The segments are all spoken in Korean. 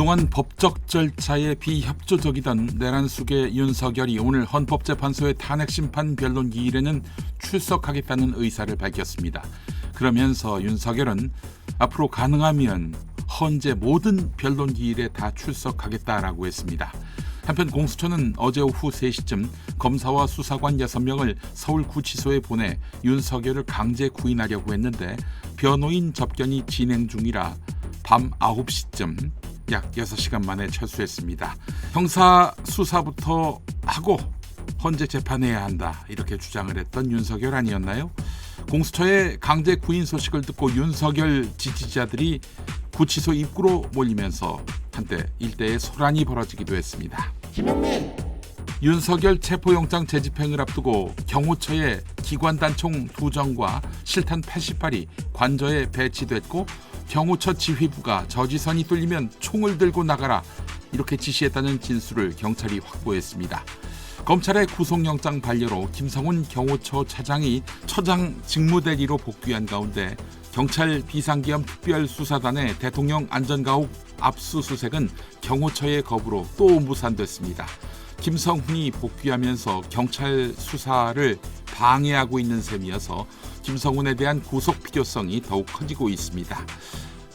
그동안 법적 절차에 비협조적이던 내란숙의 윤석열이 오늘 헌법재판소의 탄핵심판 변론 기일에는 출석하겠다는 의사를 밝혔습니다. 그러면서 윤석열은 앞으로 가능하면 헌재 모든 변론 기일에 다 출석하겠다라고 했습니다. 한편 공수처는 어제 오후 3시쯤 검사와 수사관 6명을 서울구치소에 보내 윤석열을 강제 구인하려고 했는데 변호인 접견이 진행 중이라 밤 9시쯤 약 6시간 만에 철수했습니다. 형사 수사부터 하고 헌재 재판해야 한다 이렇게 주장을 했던 윤석열 아니었나요? 공수처의 강제 구인 소식을 듣고 윤석열 지지자들이 구치소 입구로 몰리면서 한때 일대에 소란이 벌어지기도 했습니다. 김영민! 윤석열 체포영장 재집행을 앞두고 경호처에 기관단총 2정과 실탄 80발이 관저에 배치됐고 경호처 지휘부가 저지선이 뚫리면 총을 들고 나가라 이렇게 지시했다는 진술을 경찰이 확보했습니다. 검찰의 구속영장 반려로 김성훈 경호처 차장이 처장 직무대리로 복귀한 가운데 경찰 비상기업 특별수사단의 대통령 안전가옥 압수수색은 경호처의 거부로 또 무산됐습니다. 김성훈이 복귀하면서 경찰 수사를 방해하고 있는 셈이어서 김성훈에 대한 구속 필요성이 더욱 커지고 있습니다.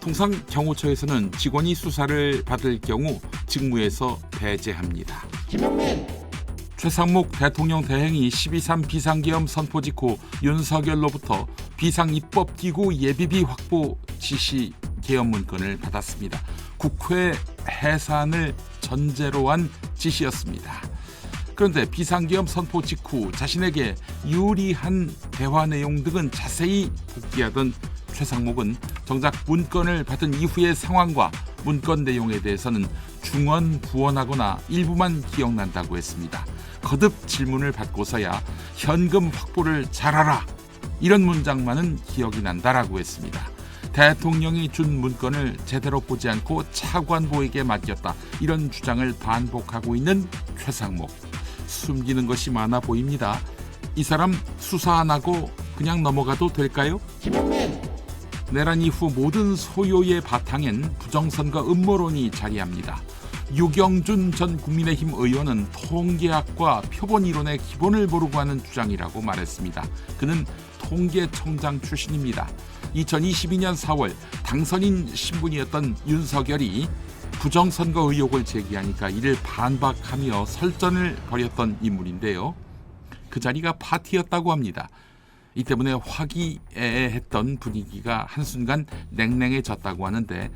통상 경호처에서는 직원이 수사를 받을 경우 직무에서 배제합니다. 김영민! 최상목 대통령 대행이 12.3 비상계엄 선포 직후 윤석열로부터 비상입법기구 예비비 확보 지시 계엄 문건을 받았습니다. 국회 해산을 전제로 한 지시였습니다. 그런데 비상계엄 선포 직후 자신에게 유리한 대화 내용 등은 자세히 복기하던 최상목은 정작 문건을 받은 이후의 상황과 문건 내용에 대해서는 중언부언하거나 일부만 기억난다고 했습니다. 거듭 질문을 받고서야 현금 확보를 잘하라 이런 문장만은 기억이 난다라고 했습니다. 대통령이 준 문건을 제대로 보지 않고 차관보에게 맡겼다 이런 주장을 반복하고 있는 최상목. 숨기는 것이 많아 보입니다. 이 사람 수사 안 하고 그냥 넘어가도 될까요? 김영민! 내란 이후 모든 소요의 바탕엔 부정선거 음모론이 자리합니다. 유경준 전 국민의힘 의원은 통계학과 표본이론의 기본을 모르고 하는 주장이라고 말했습니다. 그는 통계청장 출신입니다. 2022년 4월 당선인 신분이었던 윤석열이 부정선거 의혹을 제기하니까 이를 반박하며 설전을 벌였던 인물인데요. 그 자리가 파티였다고 합니다. 이 때문에 화기애애했던 분위기가 한순간 냉랭해졌다고 하는데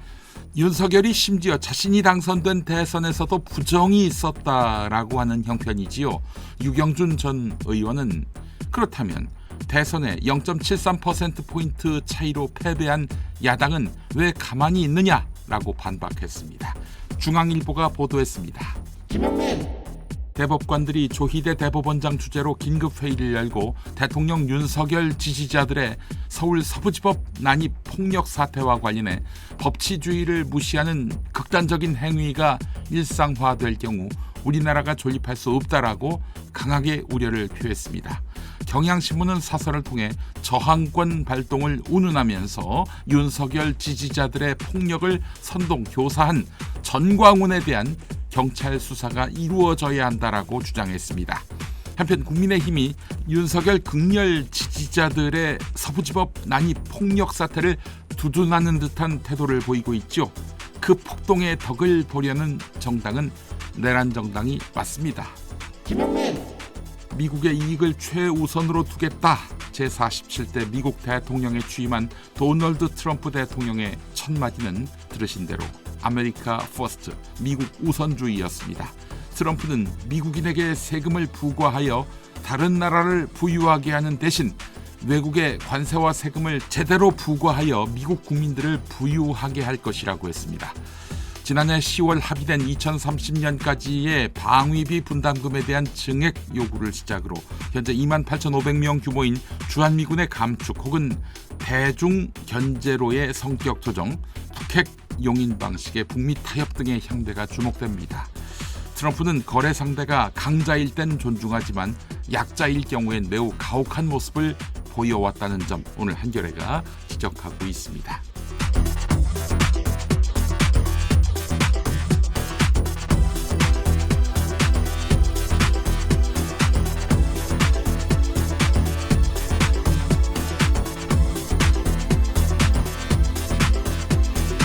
윤석열이 심지어 자신이 당선된 대선에서도 부정이 있었다라고 하는 형편이지요. 유경준 전 의원은 그렇다면 대선에 0.73%포인트 차이로 패배한 야당은 왜 가만히 있느냐라고 반박했습니다. 중앙일보가 보도했습니다. 김영민! 대법관들이 조희대 대법원장 주재로 긴급회의를 열고 대통령 윤석열 지지자들의 서울 서부지법 난입 폭력 사태와 관련해 법치주의를 무시하는 극단적인 행위가 일상화될 경우 우리나라가 존립할 수 없다라고 강하게 우려를 표했습니다. 경향신문은 사설을 통해 저항권 발동을 운운하면서 윤석열 지지자들의 폭력을 선동 교사한 전광훈에 대한 경찰 수사가 이루어져야 한다라고 주장했습니다. 한편 국민의힘이 윤석열 극렬 지지자들의 서부지법 난입 폭력 사태를 두둔하는 듯한 태도를 보이고 있죠. 그 폭동의 덕을 보려는 정당은 내란 정당이 맞습니다. 김영민! 미국의 이익을 최우선으로 두겠다. 제47대 미국 대통령에 취임한 도널드 트럼프 대통령의 첫 마디는 들으신 대로 아메리카 퍼스트, 미국 우선주의였습니다. 트럼프는 미국인에게 세금을 부과하여 다른 나라를 부유하게 하는 대신 외국의 관세와 세금을 제대로 부과하여 미국 국민들을 부유하게 할 것이라고 했습니다. 지난해 10월 합의된 2030년까지의 방위비 분담금에 대한 증액 요구를 시작으로 현재 28,500명 규모인 주한미군의 감축 혹은 대중 견제로의 성격 조정, 북핵 용인 방식의 북미 타협 등의 향배가 주목됩니다. 트럼프는 거래 상대가 강자일 땐 존중하지만 약자일 경우엔 매우 가혹한 모습을 보여왔다는 점 오늘 한겨레가 지적하고 있습니다.